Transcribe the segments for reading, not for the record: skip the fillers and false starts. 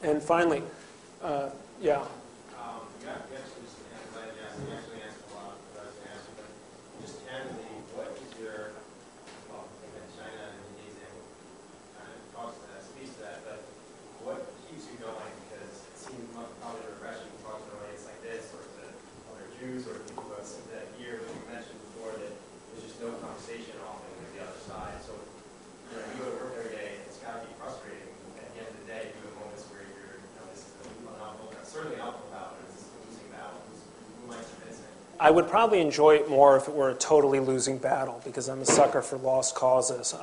And finally, yeah. You actually answered a lot of what I was going to ask you, but just candidly, what is your, well, I think that China is amazing, kind of speaks to that, but what keeps you going? Because it seems probably refreshing to talk to an audience like this, or to other Jews, or people who have seen that here, but you mentioned before that there's just no conversation often with the other side. So, you go to work every day, it's got to be frustrating. At the end of the day, you have moments where you're, this is certainly an uphill battle, but it's a losing battle. Who might convince it? I would probably enjoy it more if it were a totally losing battle, because I'm a sucker for lost causes,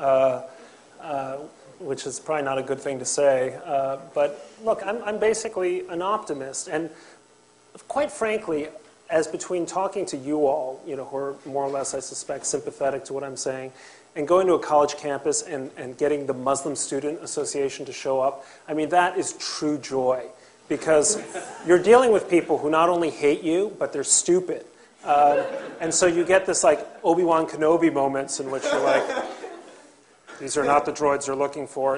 which is probably not a good thing to say. But look, I'm basically an optimist, and quite frankly, as between talking to you all, who are more or less, I suspect, sympathetic to what I'm saying, and going to a college campus and getting the Muslim Student Association to show up, I mean, that is true joy. Because you're dealing with people who not only hate you, but they're stupid. And so you get this like Obi-Wan Kenobi moments in which you're like, these are not the droids you're looking for,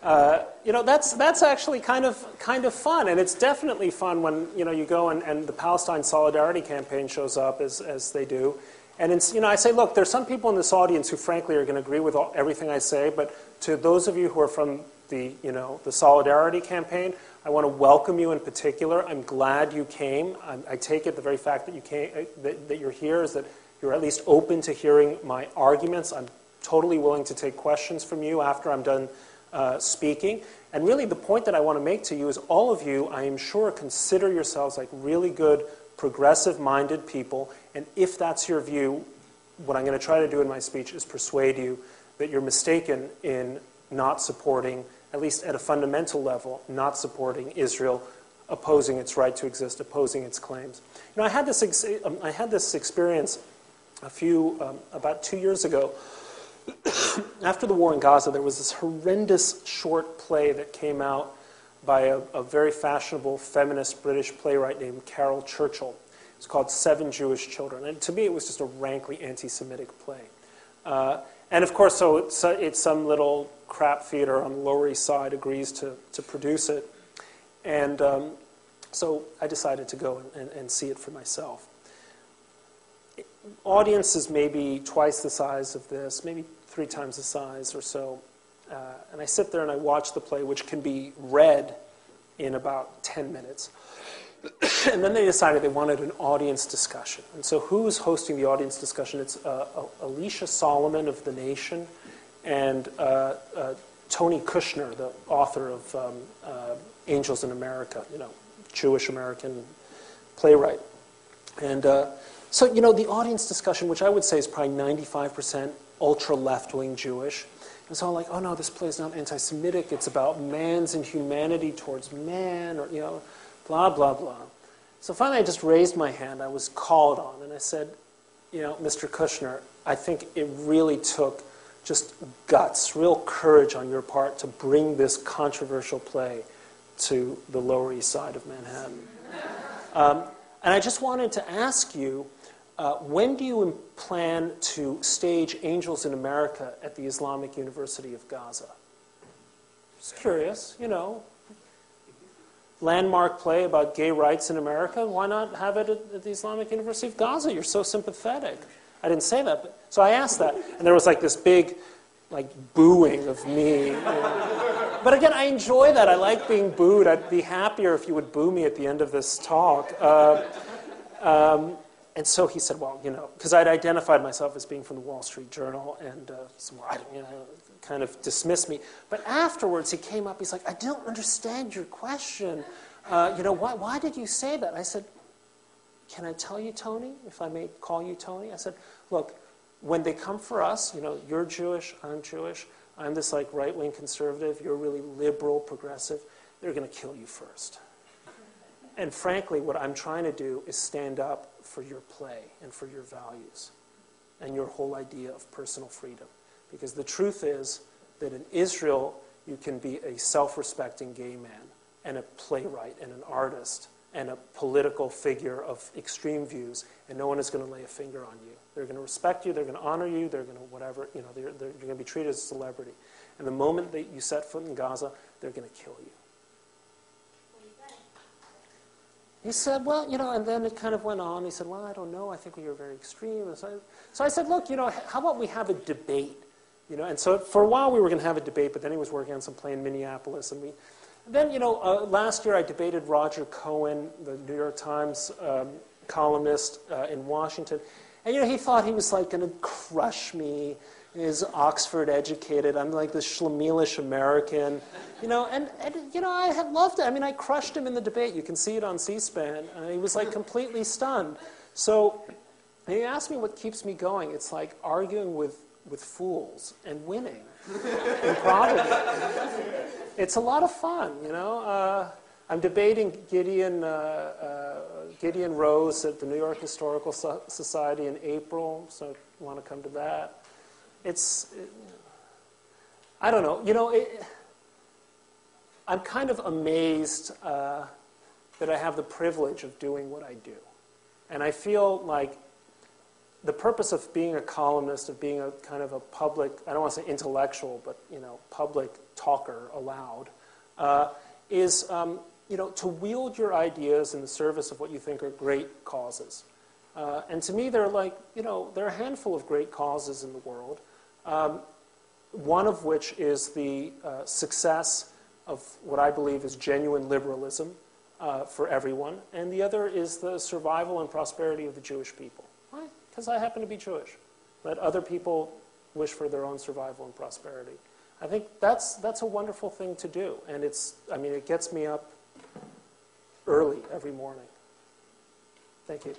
that's actually kind of fun, and it's definitely fun when you go and the Palestine Solidarity Campaign shows up as they do, and it's, I say, look, there's some people in this audience who frankly are going to agree with everything I say, but to those of you who are from the Solidarity Campaign, I want to welcome you in particular. I'm glad you came. I take it the very fact that you came, that you're here, is that you're at least open to hearing my arguments. I'm totally willing to take questions from you after I'm done speaking. And really the point that I want to make to you is all of you, I am sure, consider yourselves like really good, progressive-minded people. And if that's your view, what I'm going to try to do in my speech is persuade you that you're mistaken in not supporting, at least at a fundamental level, not supporting Israel, opposing its right to exist, opposing its claims. I had this experience about 2 years ago. After the war in Gaza, there was this horrendous short play that came out by a very fashionable feminist British playwright named Carol Churchill. It's called Seven Jewish Children. And to me, it was just a rankly anti-Semitic play. And of course, so it's some little crap theater on the Lower East Side agrees to produce it. And so I decided to go and see it for myself. Audience is maybe twice the size of this, maybe 3 times the size or so. And I sit there and I watch the play, which can be read in about 10 minutes. And then they decided they wanted an audience discussion. And so who's hosting the audience discussion? It's Alicia Solomon of The Nation and Tony Kushner, the author of Angels in America, Jewish-American playwright. And so, the audience discussion, which I would say is probably 95% ultra-left-wing Jewish. And so I'm like, oh no, this play is not anti-Semitic. It's about man's inhumanity towards man, or, blah, blah, blah. So finally I just raised my hand. I was called on, and I said, Mr. Kushner, I think it really took just guts, real courage on your part to bring this controversial play to the Lower East Side of Manhattan. And I just wanted to ask you, when do you plan to stage Angels in America at the Islamic University of Gaza? Just curious, landmark play about gay rights in America. Why not have it at the Islamic University of Gaza? You're so sympathetic. I didn't say that, but so I asked that, and there was like this big, booing of me. But again, I enjoy that. I like being booed. I'd be happier if you would boo me at the end of this talk. And so he said, well, because I'd identified myself as being from the Wall Street Journal, and kind of dismissed me. But afterwards, he came up. He's like, I don't understand your question. Why did you say that? I said, can I tell you, Tony, if I may call you Tony? I said, look, when they come for us, you're Jewish, I'm this right-wing conservative, you're really liberal, progressive, they're going to kill you first. And frankly, what I'm trying to do is stand up for your play and for your values and your whole idea of personal freedom. Because the truth is that in Israel, you can be a self-respecting gay man and a playwright and an artist and a political figure of extreme views, and no one is going to lay a finger on you. They're going to respect you, they're going to honor you, they're going to whatever, you're going to be treated as a celebrity. And the moment that you set foot in Gaza, they're going to kill you. He said, well, and then it kind of went on. He said, well, I don't know. I think we were very extreme. So I said, look, how about we have a debate? And so for a while we were going to have a debate, but then he was working on some play in Minneapolis. And then, last year I debated Roger Cohen, the New York Times columnist in Washington. And, he thought he was like going to crush me. He's Oxford educated. I'm like this schlemielish American. And I had loved it. I mean, I crushed him in the debate. You can see it on C-SPAN. He was like completely stunned. So he asked me what keeps me going. It's like arguing with fools and winning improbably. It's a lot of fun, I'm debating Gideon Rose at the New York Historical Society in April, so if you want to come to that. I don't know. I'm kind of amazed that I have the privilege of doing what I do. And I feel like the purpose of being a columnist, of being a kind of a public, I don't want to say intellectual, but public talker aloud, is to wield your ideas in the service of what you think are great causes. And to me, there are a handful of great causes in the world. One of which is the success of what I believe is genuine liberalism for everyone, and the other is the survival and prosperity of the Jewish people. Why? Because I happen to be Jewish. Let other people wish for their own survival and prosperity. I think that's a wonderful thing to do, and it gets me up early every morning. Thank you.